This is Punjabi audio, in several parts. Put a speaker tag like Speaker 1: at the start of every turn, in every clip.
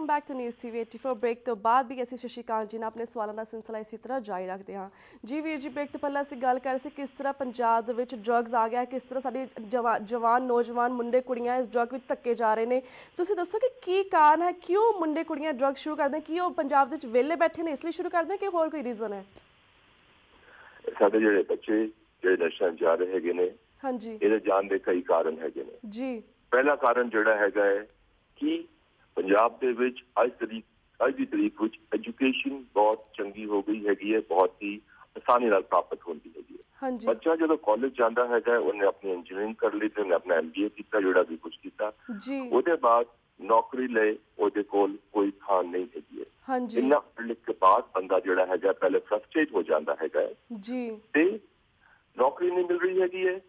Speaker 1: Welcome back to news TV 84 break ਤੋਂ ਬਾਅਦ ਵੀ ਅਸੀਂ ਸ਼ਸ਼ੀਕਾਂਤ ਜੀ ਨਾਲ ਆਪਣੇ ਸਵਾਲਾਂ ਦਾ ਸਿਲਸਿਲਾ ਇਸੇ ਤਰ੍ਹਾਂ ਜਾਰੀ ਰੱਖਦੇ ਹਾਂ। ਜੀ ਵੀਰ ਜੀ, ਬ੍ਰੇਕ ਤੋਂ ਪਹਿਲਾਂ ਅਸੀਂ ਗੱਲ ਕਰ ਰਹੇ ਸੀ ਕਿਸ ਤਰ੍ਹਾਂ ਪੰਜਾਬ ਦੇ ਵਿੱਚ ਡਰੱਗਸ ਆ ਗਿਆ, ਕਿਸ ਤਰ੍ਹਾਂ ਸਾਡੇ ਜਵਾਨ ਨੌਜਵਾਨ ਮੁੰਡੇ ਕੁੜੀਆਂ ਇਸ ਡਰੱਗ ਵਿੱਚ ਧੱਕੇ ਜਾ ਰਹੇ ਨੇ। ਤੁਸੀਂ ਦੱਸੋ ਕਿ ਕੀ ਕਾਰਨ ਹੈ, ਕਿਉਂ ਮੁੰਡੇ ਕੁੜੀਆਂ ਡਰੱਗ ਸ਼ੁਰੂ ਕਰਦੇ, ਕੀ ਉਹ ਪੰਜਾਬ ਦੇ ਵਿੱਚ ਵਿਹਲੇ ਬੈਠੇ ਨੇ ਇਸ ਲਈ ਸ਼ੁਰੂ ਕਰਦੇ ਕਿ ਹੋਰ ਕੋਈ ਰੀਜ਼ਨ ਹੈ?
Speaker 2: ਸਾਡੇ ਜਿਹੜੇ ਬੱਚੇ ਜਿਹੜੇ ਨਸ਼ਿਆਂ ਜਾ ਰਹੇ ਹੈਗੇ ਨੇ,
Speaker 1: ਹਾਂਜੀ,
Speaker 2: ਇਹਦੇ ਜਾਣ ਦੇ ਕਈ ਕਾਰਨ ਹੈਗੇ ਨੇ
Speaker 1: ਜੀ।
Speaker 2: ਪਹਿਲਾ ਕਾਰਨ ਜਿਹੜਾ ਹੈਗਾ ਹੈ ਕਿ ਪੰਜਾਬ ਦੇ ਵਿੱਚ ਅੱਜ ਦੀ ਤਰੀਕ ਵਿੱਚ ਐਜੂਕੇਸ਼ਨ ਬਹੁਤ ਚੰਗੀ ਹੋ ਗਈ ਹੈਗੀ ਹੈ, ਬਹੁਤ ਹੀ ਆਸਾਨੀ ਨਾਲ ਪ੍ਰਾਪਤ ਹੁੰਦੀ ਹੈਗੀ ਹੈ। ਬੱਚਾ ਜਦੋਂ ਕਾਲਜ ਜਾਂਦਾ ਹੈਗਾ, ਉਹਨੇ ਆਪਣੀ ਇੰਜੀਨੀਅਰਿੰਗ ਕਰ ਲਈ ਤੇ ਉਹਨੇ ਆਪਣਾ MBA ਕੀਤਾ, ਜਿਹੜਾ ਵੀ ਕੁਝ ਕੀਤਾ, ਉਹਦੇ ਬਾਅਦ ਨੌਕਰੀ ਲਈ ਉਹਦੇ ਕੋਲ ਕੋਈ ਥਾਂ ਨਹੀਂ ਹੈਗੀ ਹੈ। ਇੰਨਾ ਪੜ੍ਹ ਲਿਖ ਕੇ ਬਾਅਦ ਬੰਦਾ ਜਿਹੜਾ ਹੈਗਾ ਪਹਿਲੇ ਫਰਸਟ੍ਰੇਟ ਹੋ ਜਾਂਦਾ ਹੈਗਾ ਤੇ ਨੌਕਰੀ ਨਹੀਂ ਮਿਲ ਰਹੀ ਹੈਗੀ ਹੈ,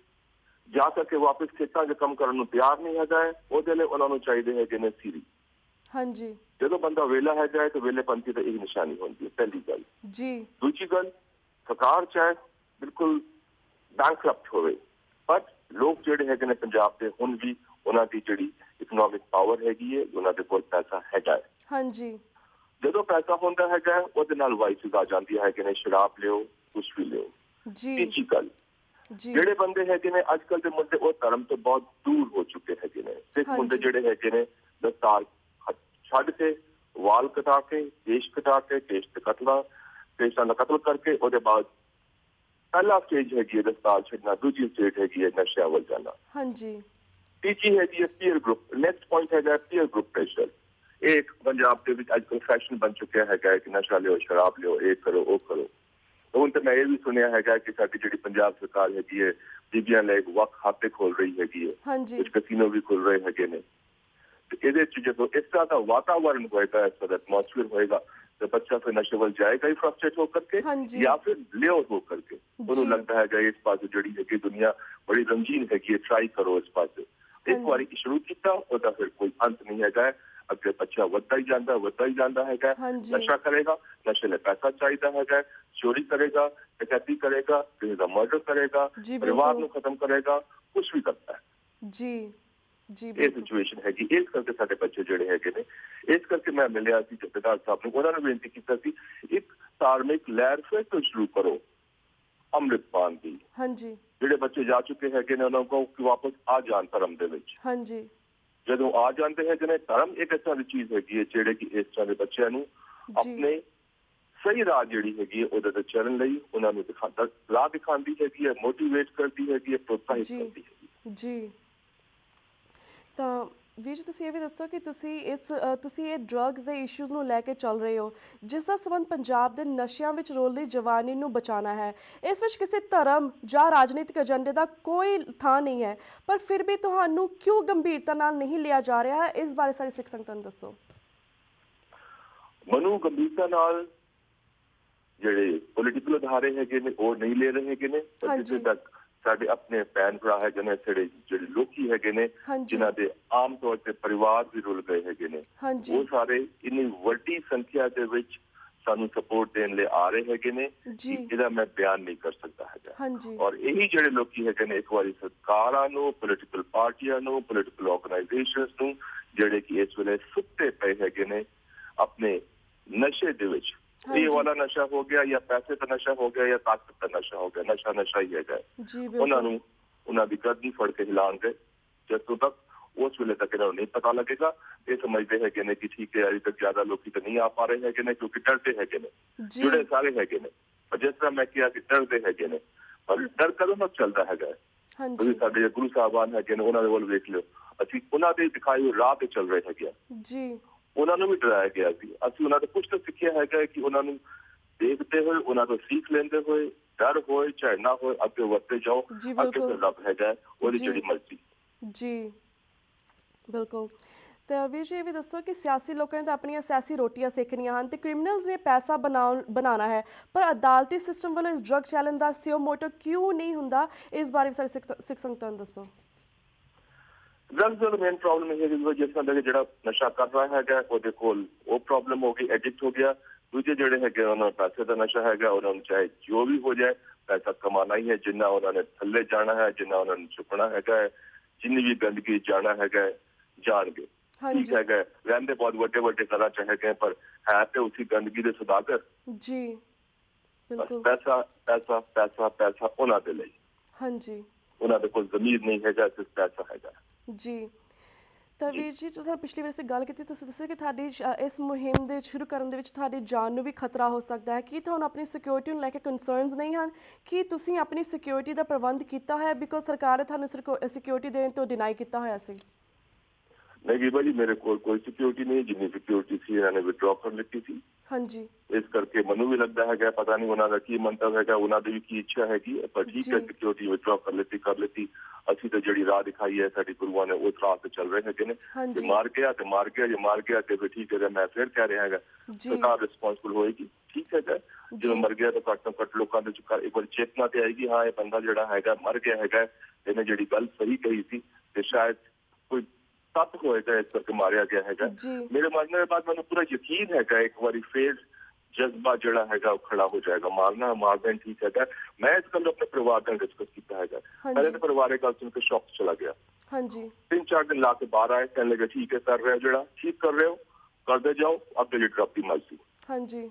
Speaker 2: ਜਾ ਕਰਕੇ ਵਾਪਸ ਖੇਤਾਂ 'ਚ ਕੰਮ ਕਰਨ ਨੂੰ ਤਿਆਰ ਨਹੀਂ ਹੈਗਾ ਹੈ। ਉਹਦੇ ਲਈ ਉਹਨਾਂ ਨੂੰ ਚਾਹੀਦੇ ਹੈਗੇ ਨੇ ਸੀਰੀ। ਜਦੋਂ ਬੰਦਾ ਵਿਹਲਾ ਹੈਗਾ ਹੈ ਤਾਂ ਵਿਹਲੇਪੰਥੀ ਤਾਂ ਇਹ ਨਿਸ਼ਾਨੀ ਹੁੰਦੀ ਹੈ, ਪਹਿਲੀ ਗੱਲ। ਦੂਜੀ ਗੱਲ, ਸਰਕਾਰ ਚਾਹੇ ਬਿਲਕੁਲ ਬੈਂਕਰਪਟ ਹੋਵੇ, ਪਰ ਲੋਕ ਜਿਹੜੇ ਹੈਗੇ ਨੇ ਪੰਜਾਬ ਦੇ ਹੁਣ ਵੀ ਉਹਨਾਂ ਦੀ ਜਿਹੜੀ ਇਕਨੋਮਿਕ ਪਾਵਰ ਹੈਗੀ ਹੈ, ਉਹਨਾਂ ਦੇ ਕੋਲ ਪੈਸਾ ਹੈਗਾ ਹੈ। ਜਦੋਂ ਪੈਸਾ ਹੁੰਦਾ ਹੈਗਾ ਉਹਦੇ ਨਾਲ ਵਾਈਸਿਸ ਆ ਜਾਂਦੀਆਂ ਹੈਗੇ ਨੇ, ਸ਼ਰਾਬ ਲਿਓ, ਕੁਛ ਵੀ ਲਿਓ। ਤੀਜੀ ਗੱਲ, ਜਿਹੜੇ ਬੰਦੇ ਹੈਗੇ ਨੇ ਅੱਜ ਕੱਲ੍ਹ ਦੇ ਮੁੰਡੇ, ਉਹ ਧਰਮ ਤੋਂ ਬਹੁਤ ਦੂਰ ਹੋ ਚੁੱਕੇ ਹੈਗੇ ਨੇ। ਸਿੱਖ ਮੁੰਡੇ ਜਿਹੜੇ ਹੈਗੇ ਨੇ ਦਸਤਾਰ ਛੱਡ ਕੇ, ਵਾਲ ਕਟਾ ਕੇ, ਕੇਸ਼ ਕਟਾ ਕੇ, ਕੇਸ਼ ਤੇ ਕਤਲਾ, ਕੇਸ਼ਾਂ ਦਾ ਕਤਲ ਕਰਕੇ, ਉਹਦੇ ਬਾਅਦ ਪਹਿਲਾ ਸਟੇਜ ਹੈਗੀ ਹੈ ਦਸਤਾਰ ਛੱਡਣਾ, ਦੂਜੀ ਸਟੇਜ ਹੈਗੀ ਹੈ ਨਸ਼ਿਆਂ ਵੱਲ ਜਾਣਾ। ਤੀਜੀ ਹੈਗੀ ਹੈ ਪੀਅਰ ਗਰੁੱਪ। ਨੈਕਸਟ ਪੁਆਇੰਟ ਹੈਗਾ ਪੀਅਰ ਗਰੁੱਪ ਪ੍ਰੈਸ਼ਰ। ਇਹ ਇੱਕ ਪੰਜਾਬ ਦੇ ਵਿੱਚ ਅੱਜ ਕੱਲ੍ਹ ਫੈਸ਼ਨ ਬਣ ਚੁੱਕਿਆ ਹੈਗਾ ਕਿ ਨਸ਼ਾ ਲਿਓ, ਸ਼ਰਾਬ ਲਿਓ, ਇਹ ਕਰੋ, ਉਹ ਕਰੋ। ਹੁਣ ਤਾਂ ਮੈਂ ਇਹ ਵੀ ਸੁਣਿਆ ਹੈਗਾ ਕਿ ਸਾਡੀ ਜਿਹੜੀ ਪੰਜਾਬ ਸਰਕਾਰ ਹੈਗੀ ਹੈ, ਬੀਬੀਆਂ ਲਈ ਵੱਖ ਖਾਤੇ ਖੋਲ ਰਹੀ ਹੈਗੀ ਹੈ, ਕੁਝ ਕਸੀਨੋ ਵੀ ਖੁੱਲ ਰਹੇ ਹੈਗੇ ਨੇ। ਤੇ ਇਹਦੇ 'ਚ ਜਦੋਂ ਇਸ ਤਰ੍ਹਾਂ ਦਾ ਵਾਤਾਵਰਨ ਹੋਏਗਾ, ਇਸ ਤਰ੍ਹਾਂ ਦਾ ਐਟਮੋਸਫੀਅਰ ਹੋਏਗਾ, ਤੇ ਬੱਚਾ ਫਿਰ ਨਸ਼ੇ ਵੱਲ ਜਾਏਗਾ ਹੀ ਫਰਸਟ੍ਰੇਟ ਹੋ ਕਰਕੇ, ਜਾਂ ਫਿਰ ਲਿਓ ਹੋ ਕਰਕੇ। ਉਹਨੂੰ ਲੱਗਦਾ ਹੈਗਾ ਇਸ ਪਾਸੇ ਜਿਹੜੀ ਹੈਗੀ ਦੁਨੀਆ ਬੜੀ ਰੰਗੀਨ ਹੈਗੀ ਹੈ, ਟਰਾਈ ਕਰੋ ਇਸ ਪਾਸੇ। ਇੱਕ ਵਾਰੀ ਸ਼ੁਰੂ ਕੀਤਾ, ਉਹਦਾ ਫਿਰ ਕੋਈ ਅੰਤ ਨਹੀਂ ਹੈਗਾ। ਅੱਗੇ ਬੱਚਾ ਵੱਧਦਾ ਹੀ ਜਾਂਦਾ ਹੈਗਾ। ਨਸ਼ਾ ਕਰੇਗਾ, ਨਸ਼ੇ ਲਈ ਪੈਸਾ ਚਾਹੀਦਾ ਹੈਗਾ, ਚੋਰੀ ਕਰੇਗਾ, ਡਕੈਤੀ ਕਰੇਗਾ, ਕਿਸੇ ਦਾ ਮਰਡਰ ਕਰੇਗਾ, ਪਰਿਵਾਰ ਨੂੰ ਖਤਮ ਕਰੇਗਾ, ਕੁਛ ਵੀ ਕਰਦਾ ਹੈ। ਇਹ ਸਿਚੁਏਸ਼ਨ ਹੈਗੀ। ਇਸ ਕਰਕੇ ਸਾਡੇ ਬੱਚੇ ਜਿਹੜੇ ਹੈਗੇ ਨੇ, ਇਸ ਕਰਕੇ ਮੈਂ ਮਿਲਿਆ ਸੀ ਜਥੇਦਾਰ ਸਾਹਿਬ ਨੂੰ, ਉਹਨਾਂ ਨੂੰ ਬੇਨਤੀ ਕੀਤਾ ਸੀ ਇੱਕ ਧਾਰਮਿਕ ਲਹਿਰ ਫਿਰ ਤੋਂ ਸ਼ੁਰੂ ਕਰੋ ਅੰਮ੍ਰਿਤਪਾਨ ਦੀ। ਜਿਹੜੇ ਬੱਚੇ ਜਾ ਚੁੱਕੇ ਹੈਗੇ ਨੇ ਉਹਨਾਂ ਕੋਲ ਵਾਪਸ ਆ ਜਾਣ ਧਰਮ ਦੇ ਵਿੱਚ। ਜਦੋਂ ਆ ਜਾਂਦੇ ਹੈਗੇ ਨੇ, ਧਰਮ ਇੱਕ ਇਸ ਤਰ੍ਹਾਂ ਦੀ ਚੀਜ਼ ਹੈਗੀ ਹੈ ਜਿਹੜੇ ਕਿ ਇਸ ਤਰ੍ਹਾਂ ਦੇ ਬੱਚਿਆਂ ਨੂੰ ਆਪਣੇ ਸਹੀ ਰਾਹ ਜਿਹੜੀ ਹੈਗੀ ਹੈ ਉਹਦੇ ਤੇ ਚੱਲਣ ਲਈ ਉਹਨਾਂ ਨੂੰ ਰਾਹ ਦਿਖਾਉਂਦੀ ਹੈਗੀ ਹੈ, ਮੋਟੀਵੇਟ ਕਰਦੀ ਹੈਗੀ ਹੈ, ਪ੍ਰੋਤਸਾਹਿਤ ਕਰਦੀ ਹੈਗੀ।
Speaker 1: ਤਾਂ ਵੀਰ ਜੀ, ਤੁਸੀਂ ਇਹ ਵੀ ਦੱਸੋ ਕਿ ਤੁਸੀਂ ਇਹ ਡਰੱਗਸ ਦੇ ਇਸ਼ੂਜ਼ ਨੂੰ ਲੈ ਕੇ ਚੱਲ ਰਹੇ ਹੋ, ਜਿਸ ਦਾ ਸੰਬੰਧ ਪੰਜਾਬ ਦੇ ਨਸ਼ਿਆਂ ਵਿੱਚ ਰੋਲ ਦੀ ਜਵਾਨੀ ਨੂੰ ਬਚਾਉਣਾ ਹੈ। ਇਸ ਵਿੱਚ ਕਿਸੇ ਧਰਮ ਜਾਂ ਰਾਜਨੀਤਿਕ ਏਜੰਡੇ ਦਾ ਕੋਈ ਥਾਂ ਨਹੀਂ ਹੈ, ਪਰ ਫਿਰ ਵੀ ਤੁਹਾਨੂੰ ਕਿਉਂ ਗੰਭੀਰਤਾ ਨਾਲ ਨਹੀਂ ਲਿਆ ਜਾ ਰਿਹਾ ਹੈ? ਇਸ ਬਾਰੇ ਸਾਰੀ ਸਿੱਖ ਸੰਗਤ ਨੂੰ ਦੱਸੋ।
Speaker 2: ਮਨੂ ਗੰਭੀਰਤਾ ਨਾਲ ਜਿਹੜੇ ਪੋਲੀਟੀਕਲ ਅਦਾਰੇ ਹੈਗੇ ਨੇ ਉਹ ਨਹੀਂ ਲੈ ਰਹੇ ਹੈਗੇ ਨੇ, ਪਰ ਜਿੱਥੇ ਤੱਕ ਸਾਡੇ ਆਪਣੇ ਭੈਣ ਭਰਾ ਹੈਗੇ ਨੇ, ਜਿਹੜੇ ਲੋਕੀ ਹੈਗੇ ਨੇ ਜਿਨ੍ਹਾਂ ਦੇ ਆਮ ਤੌਰ ਤੇ ਪਰਿਵਾਰ ਵੀ ਰੁਲ ਗਏ ਹੈਗੇ ਨੇ, ਉਹ ਸਾਰੇ ਇੰਨੀ ਵੱਡੀ ਸੰਖਿਆ ਦੇ ਵਿੱਚ ਸਾਨੂੰ ਸਪੋਰਟ ਦੇਣ ਲਈ ਆ ਰਹੇ ਹੈਗੇ ਨੇ, ਇਹਦਾ ਮੈਂ ਬਿਆਨ ਨਹੀਂ ਕਰ ਸਕਦਾ ਹੈਗਾ। ਔਰ ਇਹੀ ਜਿਹੜੇ ਲੋਕੀ ਹੈਗੇ ਨੇ, ਇੱਕ ਵਾਰੀ ਸਰਕਾਰਾਂ ਨੂੰ, ਪੋਲੀਟੀਕਲ ਪਾਰਟੀਆਂ ਨੂੰ, ਪੋਲੀਟੀਕਲ ਆਰਗੇਨਾਈਜੇਸ਼ਨਸ ਨੂੰ, ਜਿਹੜੇ ਕਿ ਇਸ ਵੇਲੇ ਸੁੱਤੇ ਪਏ ਹੈਗੇ ਨੇ ਆਪਣੇ ਨਸ਼ੇ ਦੇ ਵਿੱਚ, ਇਹ ਵਾਲਾ ਨਸ਼ਾ ਹੋ ਗਿਆ ਜਾਂ ਪੈਸੇ ਦਾ ਨਸ਼ਾ ਹੋ ਗਿਆ ਜਾਂ ਤਾਕਤ ਦਾ ਨਸ਼ਾ ਹੋ ਗਿਆ, ਨਸ਼ਾ ਹੀ ਹੈਗਾ। ਉਹਨਾਂ ਨੂੰ ਉਹਨਾਂ ਦੀ ਗਰਦਨ ਫੜ ਕੇ ਹਿਲਾਉਣਗੇ ਜਦੋਂ ਤੱਕ, ਉਸ ਵੇਲੇ ਤੱਕ ਇਹਨਾਂ ਨੂੰ ਨਹੀਂ ਪਤਾ ਲੱਗੇਗਾ। ਇਹ ਸਮਝਦੇ ਹੈਗੇ ਨੇ ਕਿ ਠੀਕ ਹੈ, ਅਜੇ ਤੱਕ ਜ਼ਿਆਦਾ ਲੋਕੀ ਤਾਂ ਨਹੀਂ ਆ ਪਾ ਰਹੇ ਹੈਗੇ ਨੇ ਕਿਉਂਕਿ ਡਰਦੇ ਹੈਗੇ ਨੇ, ਜੁੜੇ ਸਾਰੇ ਹੈਗੇ ਨੇ। ਪਰ ਜਿਸ ਤਰ੍ਹਾਂ ਮੈਂ ਕਿਹਾ ਕਿ ਡਰਦੇ ਹੈਗੇ ਨੇ, ਪਰ ਡਰ ਕਦੋਂ ਤੱਕ ਚੱਲਦਾ ਹੈਗਾ? ਤੁਸੀਂ ਸਾਡੇ ਜਿਹੜੇ ਗੁਰੂ ਸਾਹਿਬਾਨ ਹੈਗੇ ਨੇ ਉਹਨਾਂ ਦੇ ਵੱਲ ਵੇਖ ਲਿਓ, ਅਸੀਂ ਉਹਨਾਂ ਦੇ ਦਿਖਾਏ ਹੋਏ ਰਾਹ ਤੇ ਚੱਲ ਰਹੇ ਹੈਗੇ ਆ। ਉਹਨਾਂ ਨੂੰ ਵੀ ਡਰਾਇਆ ਗਿਆ ਸੀ, ਅਸੀਂ ਉਹਨਾਂ ਤੋਂ ਕੁਛ ਤਾਂ ਸਿੱਖਿਆ ਹੈਗਾ ਕਿ ਉਹਨਾਂ ਨੂੰ ਦੇਖਦੇ ਹੋਏ, ਉਹਨਾਂ ਤੋਂ ਸੀਖ ਲੈਂਦੇ ਹੋਏ, ਡਰ ਹੋਏ ਚਾਹੇ ਨਾ ਹੋਏ, ਅੱਗੇ ਵੱਧਦੇ ਜਾਓ। ਅੱਗੇ ਤੇ ਰੱਬ ਹੈਗਾ, ਉਹਦੀ ਜਿਹੜੀ ਮਰਜ਼ੀ। ਜੀ
Speaker 1: ਬਿਲਕੁਲ। ਤਾਂ ਵੀਰ ਜੀ, ਇਹ ਵੀ ਦੱਸੋ ਕਿ ਸਿਆਸੀ ਲੋਕਾਂ ਨੇ ਤਾਂ ਆਪਣੀਆਂ ਸਿਆਸੀ ਰੋਟੀਆਂ ਸੇਕਣੀਆਂ ਹਨ ਤੇ ਕ੍ਰਿਮੀਨਲਸ ਨੇ ਪੈਸਾ ਬਣਾਉਣਾ ਹੈ, ਪਰ ਅਦਾਲਤੀ ਸਿਸਟਮ ਵੱਲੋਂ ਇਸ ਡਰੱਗ ਚੈਲੰਜ ਦਾ ਸਿਓ ਮੋਟੋ ਕਿਉਂ ਨਹੀਂ ਹੁੰਦਾ? ਇਸ ਬਾਰੇ ਸਾਰੇ ਸਿੱਖ ਸੰਗਤਾਂ ਨੂੰ ਦੱਸੋ।
Speaker 2: ਡਰੱਗਸ ਦਾ ਮੇਨ ਪ੍ਰੋਬਲਮ ਇਹ ਹੈ ਜਿਸ ਤਰ੍ਹਾਂ ਦਾ ਜਿਹੜਾ ਨਸ਼ਾ ਕਰ ਰਿਹਾ ਹੈਗਾ ਉਹਦੇ ਕੋਲ ਉਹ ਪ੍ਰੋਬਲਮ ਹੋ ਗਈ, ਐਡਿਕਟ ਹੋ ਗਿਆ। ਦੂਜੇ ਜਿਹੜੇ ਹੈਗੇ ਉਹਨਾਂ ਨੂੰ ਪੈਸੇ ਦਾ ਨਸ਼ਾ ਹੈਗਾ, ਉਹਨਾਂ ਨੂੰ ਚਾਹੇ ਜੋ ਵੀ ਹੋ ਜਾਏ ਪੈਸਾ ਕਮਾਉਣਾ ਹੀ ਹੈ। ਜਿੰਨਾ ਉਹਨਾਂ ਨੇ ਥੱਲੇ ਜਾਣਾ ਹੈ, ਜਿੰਨਾ ਉਹਨਾਂ ਨੂੰ ਚੁੱਕਣਾ ਹੈਗਾ ਹੈ, ਜਿੰਨੀ ਵੀ ਗੰਦਗੀ ਜਾਣਾ ਹੈਗਾ ਜਾਣਗੇ। ठीक है रहते बहुत ਵੱਡੇ ਵੱਡੇ ਘਰਾਂ ਚ ਹੈਗੇ ਪਰ ਹੈ ਤੇ ਉਸੇ ਗੰਦਗੀ ਦੇ ਸੁਦਾਗਰ
Speaker 1: ਜੀ ਬਿਲਕੁਲ
Speaker 2: ਪੈਸਾ ਪੈਸਾ ਪੈਸਾ ਪੈਸਾ ਉਹਨਾਂ ਦੇ ਲਈ
Speaker 1: ਹਾਂਜੀ
Speaker 2: ਉਹਨਾਂ ਦੇ ਕੋਲ ਜ਼ਮੀਰ ਨਹੀਂ ਹੈਗਾ ਸਿਰਫ ਪੈਸਾ ਹੈਗਾ
Speaker 1: ਜੀ ਤਾਂ ਵੀਰ ਜੀ ਜਦੋਂ ਪਿਛਲੀ ਵਾਰ ਅਸੀਂ ਗੱਲ ਕੀਤੀ ਤੁਸੀਂ ਦੱਸਿਆ ਕਿ ਤੁਹਾਡੀ ਇਸ ਮੁਹਿੰਮ ਦੇ ਸ਼ੁਰੂ ਕਰਨ ਦੇ ਵਿੱਚ ਤੁਹਾਡੀ ਜਾਨ ਨੂੰ ਵੀ ਖਤਰਾ ਹੋ ਸਕਦਾ ਹੈ ਕੀ ਤੁਹਾਨੂੰ ਆਪਣੀ ਸਿਕਿਉਰਿਟੀ ਨੂੰ ਲੈ ਕੇ ਕੰਸਰਨਸ ਨਹੀਂ ਹਨ ਕੀ ਤੁਸੀਂ ਆਪਣੀ ਸਿਕਿਉਰਿਟੀ ਦਾ ਪ੍ਰਬੰਧ ਕੀਤਾ ਹੋਇਆ ਬਿਕੋਜ਼ ਸਰਕਾਰ ਨੇ ਤੁਹਾਨੂੰ ਸਿਕਿਉਰਿਟੀ ਦੇਣ ਤੋਂ ਡਿਨਾਈ ਕੀਤਾ ਹੋਇਆ ਸੀ
Speaker 2: नहीं जी भाजी मेरे को कोई सिक्योरिटी नहीं जिन्नी सिक्योरिटी सी इन्होंने विड्रॉ कर ली थी
Speaker 1: हाँ जी
Speaker 2: इस करके मनु भी लगता है पता नहीं उन्होंने की मंतव है उन्होंने भी की इच्छा हैगी पर ठीक है सिक्योरिटी विड्रॉ कर ली असी तो जी राह दिखाई है साडी गुरुओं ने उस राह से चल रहे हैं जे मार गया तो मार गया तो फिर ठीक है मैं फिर कह रहा है सरकार रिस्पोंसिबल होएगी ठीक है जो मर गया तो घट तो घट लोगों के एक बार चेतना तो आएगी हाँ ये बंदा जोड़ा है मर गया है इन्हें जी गल सही कही थी तो शायद कोई तप होएगा इस करके मारिया गया है मेरे मरने के बाद मैंने पूरा यकीन है एक बार फिर जज्बा जड़ा है खड़ा हो जाएगा मारना मारना ठीक है मैं इस गल अपने परिवार का डिस्कस किया है पहले तो परिवार एक गल सुन के शौक चला गया
Speaker 1: हाँ जी
Speaker 2: 3-4 दिन ला के बाहर आए कहने लगे ठीक है कर रहे हो जड़ा ठीक कर रहे हो करते जाओ अगे लीडर अपनी मर्जी
Speaker 1: हाँ जी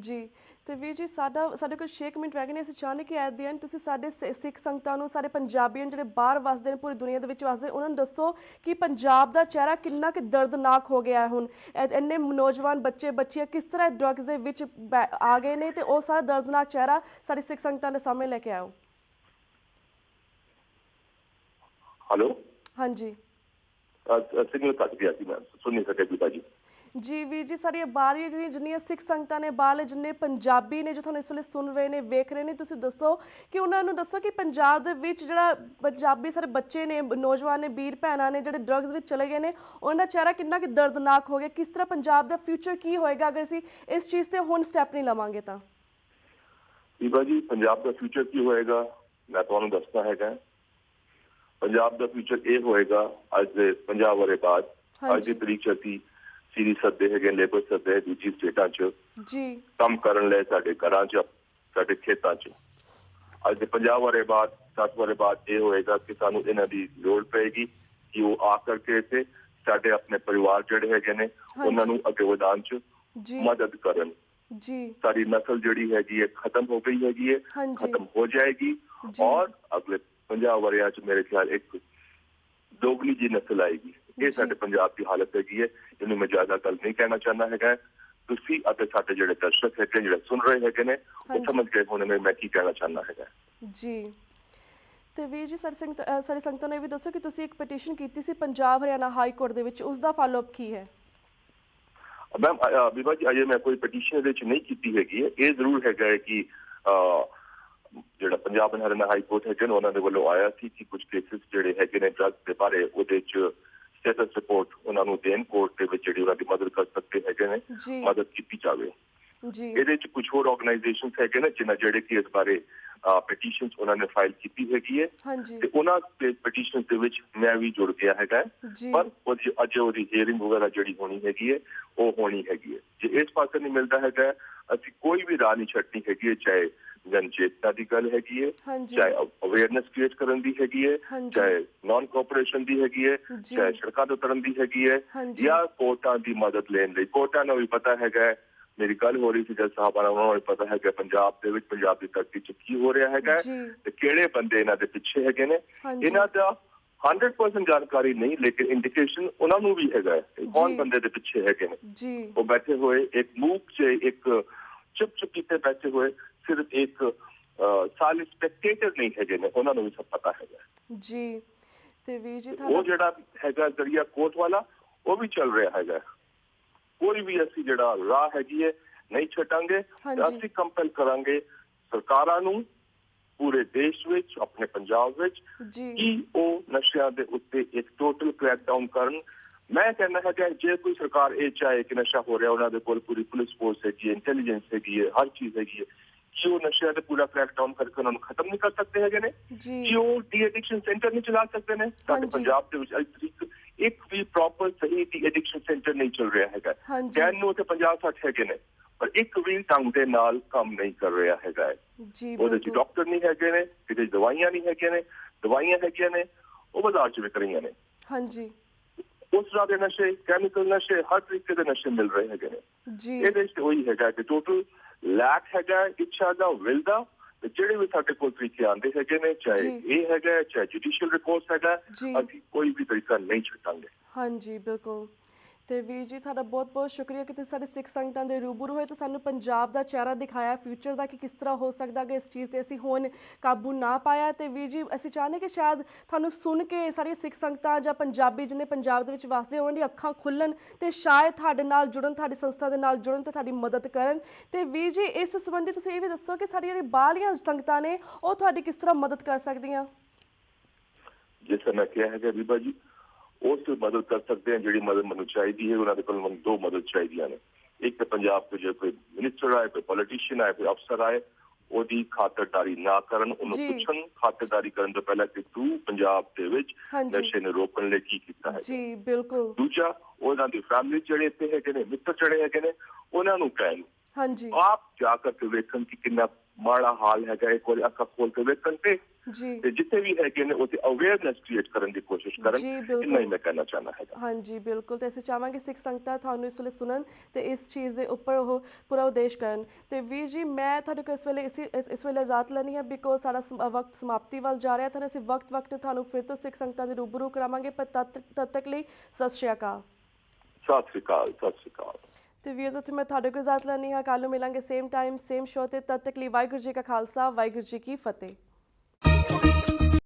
Speaker 1: जी ਤੇ ਵੀਰ ਜੀ ਸਾਡੇ ਕੋਲ 6 ਮਿੰਟ ਰਹਿ ਗਏ ਨੇ ਅਸੀਂ ਚਾਹੁੰਦੇ ਕਿ ਐਟ ਦੀ ਐਂਡ ਤੁਸੀਂ ਸਾਡੇ ਸਿੱਖ ਸੰਗਤਾਂ ਨੂੰ ਸਾਰੇ ਪੰਜਾਬੀਆਂ ਜਿਹੜੇ ਬਾਹਰ ਵਸਦੇ ਨੇ ਪੂਰੀ ਦੁਨੀਆ ਦੇ ਵਿੱਚ ਵਸਦੇ ਉਹਨਾਂ ਨੂੰ ਦੱਸੋ ਕਿ ਪੰਜਾਬ ਦਾ ਚਿਹਰਾ ਕਿੰਨਾ ਕਿ ਦਰਦਨਾਕ ਹੋ ਗਿਆ ਹੈ ਹੁਣ ਇੰਨੇ ਨੌਜਵਾਨ ਬੱਚੀਆਂ ਕਿਸ ਤਰ੍ਹਾਂ ਡਰੱਗਸ ਦੇ ਵਿੱਚ ਆ ਗਏ ਨੇ ਤੇ ਉਹ ਸਾਰਾ ਦਰਦਨਾਕ ਚਿਹਰਾ ਸਾਡੀ ਸਿੱਖ ਸੰਗਤਾਂ ਦੇ ਸਾਹਮਣੇ ਲੈ ਕੇ ਆਓ
Speaker 2: ਹੈਲੋ
Speaker 1: ਹਾਂਜੀ
Speaker 2: ਸਿਗਨਲ ਕੱਟ ਗਿਆ ਸੀ ਮੈਂ ਸੁਣ ਨਹੀਂ ਸਕਿਆ ਜੀ ਭਾਜੀ
Speaker 1: ਜੀ ਵੀਰ ਜੀ ਸਾਡੀਆਂ ਬਾਹਰਲੀਆਂ ਜਿੰਨੀਆਂ ਸਿੱਖ ਸੰਗਤਾਂ ਨੇ ਬਾਹਰਲੇ ਜਿੰਨੇ ਪੰਜਾਬੀ ਨੇ ਜੋ ਤੁਹਾਨੂੰ ਇਸ ਵੇਲੇ ਸੁਣ ਰਹੇ ਨੇ ਵੇਖ ਰਹੇ ਨੇ ਤੁਸੀਂ ਦੱਸੋ ਕਿ ਉਹਨਾਂ ਨੂੰ ਦੱਸੋ ਕਿ ਪੰਜਾਬ ਦੇ ਵਿੱਚ ਜਿਹੜਾ ਪੰਜਾਬੀ ਸਾਰੇ ਬੱਚੇ ਨੇ ਨੌਜਵਾਨ ਨੇ ਵੀਰ ਭੈਣਾਂ ਨੇ ਜਿਹੜੇ ਡਰੱਗਸ ਵਿੱਚ ਚਲੇ ਗਏ ਨੇ ਉਹਨਾਂ ਦਾ ਚਿਹਰਾ ਕਿੰਨਾ ਕਿ ਦਰਦਨਾਕ ਹੋ ਗਿਆ ਕਿਸ ਤਰ੍ਹਾਂ ਪੰਜਾਬ ਦਾ ਫਿਊਚਰ ਕੀ ਹੋਏਗਾ ਅਗਰ ਅਸੀਂ ਇਸ ਚੀਜ਼ ਤੇ ਹੁਣ ਸਟੈਪ ਨਹੀਂ ਲਵਾਂਗੇ ਤਾਂ
Speaker 2: ਬੀਬਾ ਜੀ ਪੰਜਾਬ ਦਾ ਫਿਊਚਰ ਕੀ ਹੋਏਗਾ ਮੈਂ ਤੁਹਾਨੂੰ ਦੱਸਦਾ ਹੈਗਾ ਪੰਜਾਬ ਦਾ ਫਿਊਚਰ ਇਹ ਹੋਏਗਾ ਅੱਜ ਦੇ 50 ਵਰੇ ਬਾਅਦ ਅੱਜ ਦੀ ਤਰੀਕ ਚਤੀ सीरी सदे है लेबर सदे है दूसरी स्टेटा च काम करन ले साडे घरां च साडे खेतां च अज दे 50 वरे बाद 60 वरे बाद ये होएगा कि सानू इन्हां दी लोड़ पेगी कि वो आ करके इत्थे साडे अपने परिवार जिहड़े हैगे ने उन्हां नू अगे वधाउण च मदद करन साडी नस्ल जिहड़ी हैगी है खत्म हो गई हैगी है खत्म हो जाएगी और अगले 50 वरियां च मेरे ख्याल एक दोगली जी नस्ल आएगी ये साडे पंजाब की हालत हैगी है इन्हें मैं ज्यादा गल नहीं कहना चाहना है तुसी अते साडे जिहड़े दर्शक हैगे जिहड़े सुन रहे हैगे ने वो समझ गए होने में मैं की कहना चाहना है
Speaker 1: जी ਤੇ ਵੀਰ ਜੀ ਸਾਰੀ ਸੰਗਤਾਂ ਨੇ ਵੀ ਦੱਸੋ ਕਿ ਤੁਸੀਂ ਇੱਕ ਪਟੀਸ਼ਨ ਕੀਤੀ ਸੀ ਪੰਜਾਬ ਹਰਿਆਣਾ ਹਾਈ ਕੋਰਟ ਦੇ ਵਿੱਚ ਉਸ ਦਾ ਫਾਲੋ ਅਪ ਕੀ ਹੈ
Speaker 2: मैम बीबा जी अजे मैं कोई पटीशन ਇਹਦੇ ਚ ਨਹੀਂ ਕੀਤੀ ਹੈਗੀ ਹੈ ਇਹ ਜ਼ਰੂਰ ਹੈਗਾ ਕਿ ਜਿਹੜਾ ਪੰਜਾਬ ਹਰਿਆਣਾ ਹਾਈ ਕੋਰਟ ਹੈ ਜਨ ਉਹਨਾਂ ਦੇ ਵੱਲੋਂ ਆਇਆ ਸੀ ਕਿ ਕੁਝ ਕੇਸਿਸ ਜਿਹੜੇ ਹੈਗੇ ਨੇ ਡਰੱਗ ਦੇ ਬਾਰੇ ਉਹਦੇ ਚ ਸਟੇਟਸ ਰਿਪੋਰਟ ਉਹਨਾਂ ਨੂੰ ਦੇਣ ਕੋਰਟ ਦੇ ਵਿੱਚ ਜਿਹੜੀ ਉਹਨਾਂ ਦੀ ਮਦਦ ਕਰ ਸਕਦੇ ਹੈਗੇ ਨੇ ਮਦਦ ਕੀਤੀ ਜਾਵੇ ਇਹਦੇ ਚ ਕੁਝ ਹੋਰ ਆਰਗੇਨਾਈਜੇਸ਼ਨਸ ਹੈਗੇ ਨੇ ਜਿਨ੍ਹਾਂ ਜਿਹੜੇ ਕਿ ਇਸ ਬਾਰੇ ਪਟੀਸ਼ਨਸ ਉਹਨਾਂ ਨੇ ਫਾਈਲ ਕੀਤੀ ਹੈਗੀ ਹੈ ਤੇ ਉਹਨਾਂ ਦੇ ਪਟੀਸ਼ਨਸ ਦੇ ਵਿੱਚ ਮੈਂ ਵੀ ਜੁੜ ਗਿਆ ਹੈਗਾ ਪਰ ਅੱਜ ਉਹਦੀ ਹੀਅਰਿੰਗ ਵਗੈਰਾ ਜਿਹੜੀ ਹੋਣੀ ਹੈਗੀ ਹੈ ਉਹ ਹੋਣੀ ਹੈਗੀ ਹੈ ਜੇ ਇਸ ਪਾਸੇ ਨਹੀਂ ਮਿਲਦਾ ਹੈਗਾ ਅਸੀਂ ਕੋਈ ਵੀ ਰਾਹ ਨਹੀਂ ਛੱਡਣੀ ਹੈਗੀ ਹੈ ਚਾਹੇ जनचेतना की गल हैगी है चाहे अवेयरनेस क्रिएट करन दी हैगी है चाहे नॉन कोऑपरेशन दी हैगी है चाहे सड़कों ते उतरन दी हैगी है या कोर्टां दी मदद लेन लई कोर्टां नूं भी पता हैगा मेरी गल हो रही थी जज साहब उन्होंने पता है पंजाब दे विच पंजाब दी धरती च की हो रहा हैगा ते किहड़े बंदे इन्हां दे पिछे हैगे ने इन्हां दा 100% जानकारी नहीं लेकिन इंडिकेशन उन्हां नूं भी हैगा कौन बंदे दे पिछे हैगे ने वो बैठे हुए एक मूक च एक चुप कीते बैठे हुए सिर्फ एक साल स्पेक्टेटर नहीं है जिन्हें उन्होंने भी सब पता है
Speaker 1: जी ते वीर जी
Speaker 2: वो जड़ा हैगा जरिया कोर्ट वाला वो भी चल रहा है कोई भी ऐसी जड़ा राह हैगी है नहीं छटांगे ਅਸੀਂ ਕੰਪੈਲ ਕਰਾਂਗੇ ਸਰਕਾਰਾਂ ਨੂੰ ਪੂਰੇ ਦੇਸ਼ ਵਿੱਚ ਆਪਣੇ ਪੰਜਾਬ ਵਿੱਚ ਕਿ ਉਹ ਨਸ਼ਿਆਂ ਦੇ ਉੱਤੇ ਇੱਕ ਟੋਟਲ ਕ੍ਰੈਕਡਾਊਨ ਕਰਨ ਮੈਂ ਕਹਿੰਦਾ ਹਾਂ ਕਿ ਜੇ ਕੋਈ ਸਰਕਾਰ ਇਹ ਚਾਹੇ ਕਿ ਨਸ਼ਾ ਹੋ ਰਿਹਾ ਉਹਨਾਂ ਦੇ ਕੋਲ ਪੂਰੀ ਪੁਲਿਸ ਫੋਰਸ ਹੈਗੀ ਹੈ ਇੰਟੈਲੀਜੈਂਸ ਹੈਗੀ ਹੈ ਹਰ ਚੀਜ਼ ਹੈਗੀ ਹੈ कि वो नशे का पूरा क्रैकडाउन करके उन्होंने खत्म नहीं कर सकते है ने कि वो डी एडिक्शन सेंटर नहीं चला सकते ने ताकि पंजाब के तरीक एक भी प्रॉपर सही डी एडिक्शन सेंटर नहीं चल रहा है कहने ਨੂੰ ਤੇ 50-60 ਹੈਗੇ ਨੇ ਪਰ ਇੱਕ ਵੀ ਢੰਗ ਦੇ ਨਾਲ ਕੰਮ ਨਹੀਂ ਕਰ ਰਿਹਾ ਹੈਗਾ ਉਹਦੇ ਚ ਡਾਕਟਰ ਨਹੀਂ ਹੈਗੇ ਨੇ ਕਿਤੇ ਦਵਾਈਆਂ ਨਹੀਂ ਹੈਗੀਆਂ ਨੇ ਦਵਾਈਆਂ ਹੈਗੀਆਂ ਨੇ ਉਹ ਬਾਜ਼ਾਰ ਚ ਵਿਕ ਰਹੀਆਂ ਨੇ
Speaker 1: ਹਾਂਜੀ
Speaker 2: ਉਸ ਤਰ੍ਹਾਂ ਦੇ ਨਸ਼ੇ, ਕੈਮੀਕਲ ਨਸ਼ੇ, ਹਰ ਤਰੀਕੇ ਦੇ ਨਸ਼ੇ ਮਿਲ ਰਹੇ ਹੈਗੇ ਨੇ
Speaker 1: ਜੀ।
Speaker 2: ਇਹਦੇ ਵਿੱਚ ਉਹੀ ਹੈਗਾ ਕਿ ਟੋਟਲ ਲੈਕ ਹੈਗਾ ਇੱਛਾ ਦਾ, ਵਿਲ ਦਾ। ਤੇ ਜਿਹੜੇ ਵੀ ਸਾਡੇ ਕੋਲ ਤਰੀਕੇ ਆਉਂਦੇ ਹੈਗੇ ਨੇ, ਚਾਹੇ ਇਹ ਹੈਗਾ, ਚਾਹੇ ਜੁਡੀਸ਼ੀਅਲ ਰਿਕੋਰਸ ਹੈਗਾ, ਅਸੀਂ ਕੋਈ ਵੀ ਤਰੀਕਾ ਨਹੀਂ ਛੱਡਾਂਗੇ। ਹਾਂਜੀ,
Speaker 1: ਬਿਲਕੁਲ। ਤੇ ਵੀਰ ਜੀ ਤੁਹਾਡਾ ਬਹੁਤ ਬਹੁਤ ਸ਼ੁਕਰੀਆ ਕਿ ਤੁਸੀਂ ਸਾਡੇ ਸਿੱਖ ਸੰਗਤਾਂ ਦੇ ਰੂਬਰੂ ਹੋਏ ਤੇ ਸਾਨੂੰ ਪੰਜਾਬ ਦਾ ਚਿਹਰਾ ਦਿਖਾਇਆ ਫਿਊਚਰ ਦਾ, ਕਿ ਕਿਸ ਤਰ੍ਹਾਂ ਹੋ ਸਕਦਾ ਕਿ ਇਸ ਚੀਜ਼ ਤੇ ਅਸੀਂ ਹੁਣ ਕਾਬੂ ਨਾ ਪਾਇਆ। ਤੇ ਵੀਰ ਜੀ ਅਸੀਂ ਚਾਹੁੰਦੇ ਕਿ ਸ਼ਾਇਦ ਤੁਹਾਨੂੰ ਸੁਣ ਕੇ ਸਾਰੀਆਂ ਸਿੱਖ ਸੰਗਤਾਂ ਜਾਂ ਪੰਜਾਬੀ ਜਿਹਨੇ ਪੰਜਾਬ ਦੇ ਵਿੱਚ ਵਸਦੇ ਉਹਨਾਂ ਦੀ ਅੱਖਾਂ ਖੁੱਲ੍ਹਣ ਤੇ ਸ਼ਾਇਦ ਤੁਹਾਡੇ ਨਾਲ ਜੁੜਨ, ਤੁਹਾਡੀ ਸੰਸਥਾ ਦੇ ਨਾਲ ਜੁੜਨ ਤੇ ਤੁਹਾਡੀ ਮਦਦ ਕਰਨ। ਤੇ ਵੀਰ ਜੀ ਇਸ ਸੰਬੰਧੀ ਤੁਸੀਂ ਇਹ ਵੀ ਦੱਸੋ ਕਿ ਸਾਡੀਆਂ ਜਿਹੜੀਆਂ ਬਾਹਰਲੀਆਂ ਸੰਗਤਾਂ ਨੇ ਉਹ ਤੁਹਾਡੀ ਕਿਸ ਤਰ੍ਹਾਂ ਮਦਦ ਕਰ ਸਕਦੀਆਂ?
Speaker 2: ਜਿਸ ਤਰ੍ਹਾਂ ਮੈਂ ਕਿਹਾ ਹੈਗਾ ਬੀਬਾ ਜੀ, ਉਸ ਮਦਦ ਕਰ ਸਕਦੇ हैं ਜਿਹੜੀ ਮਦਦ ਮੈਨੂੰ ਚਾਹੀਦੀ ਹੈ। ਉਹਨਾਂ ਦੇ ਕੋਲ ਮੈਨੂੰ ਦੋ ਮਦਦ ਚਾਹੀਦੀਆਂ ਨੇ। ਇੱਕ ਤਾਂ ਪੰਜਾਬ ਤੋਂ ਜੇ ਕੋਈ ਮਿਨਿਸਟਰ ਆਏ, ਕੋਈ ਪੋਲੀਟੀਸ਼ੀਅਨ ਆਏ, ਕੋਈ ਅਫਸਰ ਆਏ, ਉਹਦੀ ਖਾਤਰਦਾਰੀ ਨਾ ਕਰਨ, ਉਹਨੂੰ ਪੁੱਛਣ ਖਾਤਰਦਾਰੀ ਕਰਨ ਤੋਂ ਪਹਿਲਾਂ ਕਿ ਤੂੰ ਪੰਜਾਬ ਦੇ ਵਿੱਚ ਨਸ਼ੇ ਨੂੰ ਰੋਕਣ ਲਈ ਕੀ ਕੀਤਾ ਹੈ।
Speaker 1: ਜੀ ਬਿਲਕੁਲ।
Speaker 2: ਦੂਜਾ, ਉਹਨਾਂ ਦੀ ਫੈਮਿਲੀ ਜਿਹੜੇ ਇੱਥੇ ਹੈਗੇ ਨੇ, ਮਿੱਤਰ ਜਿਹੜੇ ਹੈਗੇ ਨੇ, ਉਹਨਾਂ ਨੂੰ ਕਹਿਣ ਆਪ ਜਾ ਕਰਕੇ ਵੇਖਣ ਕਿ ਕਿੰਨਾ ਮਾੜਾ ਹਾਲ ਹੈਗਾ, ਇੱਕ ਵਾਰੀ ਅੱਖਾਂ ਖੋਲ ਕੇ ਵੇਖਣ ਤੇ ਜਿੱਥੇ ਵੀ ਹੈਗੇ ਨੇ ਉੱਥੇ ਅਵੇਅਰਨੈਸ ਕ੍ਰੀਏਟ ਕਰਨ ਦੀ ਕੋਸ਼ਿਸ਼ ਕਰਨ। ਇੰਨਾ ਹੀ ਮੈਂ ਕਹਿਣਾ ਚਾਹੁੰਦਾ ਹੈਗਾ।
Speaker 1: ਹਾਂਜੀ ਬਿਲਕੁਲ। ਤੇ ਅਸੀਂ ਚਾਹਾਂਗੇ ਸਿੱਖ ਸੰਗਤਾਂ ਤੁਹਾਨੂੰ ਇਸ ਵੇਲੇ ਸੁਣਨ ਤੇ ਇਸ ਚੀਜ਼ ਦੇ ਉੱਪਰ ਉਹ ਪੂਰਾ ਉਦੇਸ਼ ਕਰਨ। ਤੇ ਵੀਰ ਜੀ ਮੈਂ ਤੁਹਾਡੇ ਕੋਲ ਇਸ ਵੇਲੇ ਇਜਾਜ਼ਤ ਲੈਣੀ ਹੈ ਬਿਕੋਜ਼ ਸਾਡਾ ਵਕਤ ਸਮਾਪਤੀ ਵੱਲ ਜਾ ਰਿਹਾ। ਅਸੀਂ ਵਕਤ ਤੁਹਾਨੂੰ ਫਿਰ ਤੋਂ ਸਿੱਖ ਸੰਗਤਾਂ ਦੇ ਰੂਬਰੂ ਕਰਾਵਾਂਗੇ, ਪਰ ਤਦ ਤੱਕ ਲਈ ਸਤਿ ਸ਼੍ਰੀ ਅਕਾਲ।
Speaker 2: ਸਤਿ ਸ਼੍ਰੀ ਅਕਾਲ। ਸਤਿ ਸ਼੍ਰੀ ਅਕਾਲ।
Speaker 1: ਤੇ ਵੀਰ ਜੀ ਮੈਂ ਤੁਹਾਡੇ ਕੋਲ ਇਜਾਜ਼ਤ ਲੈਣੀ ਹੈ। ਕੱਲ੍ਹ ਨੂੰ ਮਿਲਾਂਗੇ ਸੇਮ ਟਾਈਮ ਸੇਮ ਸ਼ੋਅ ਤੇ। ਤਦ ਤੱਕ ਲਈ ਵਾਹਿਗੁਰੂ ਜੀ ਕਾ ਖਾਲਸਾ, ਵਾਹਿਗੁਰੂ ਜੀ ਕੀ ਫਤਿਹ।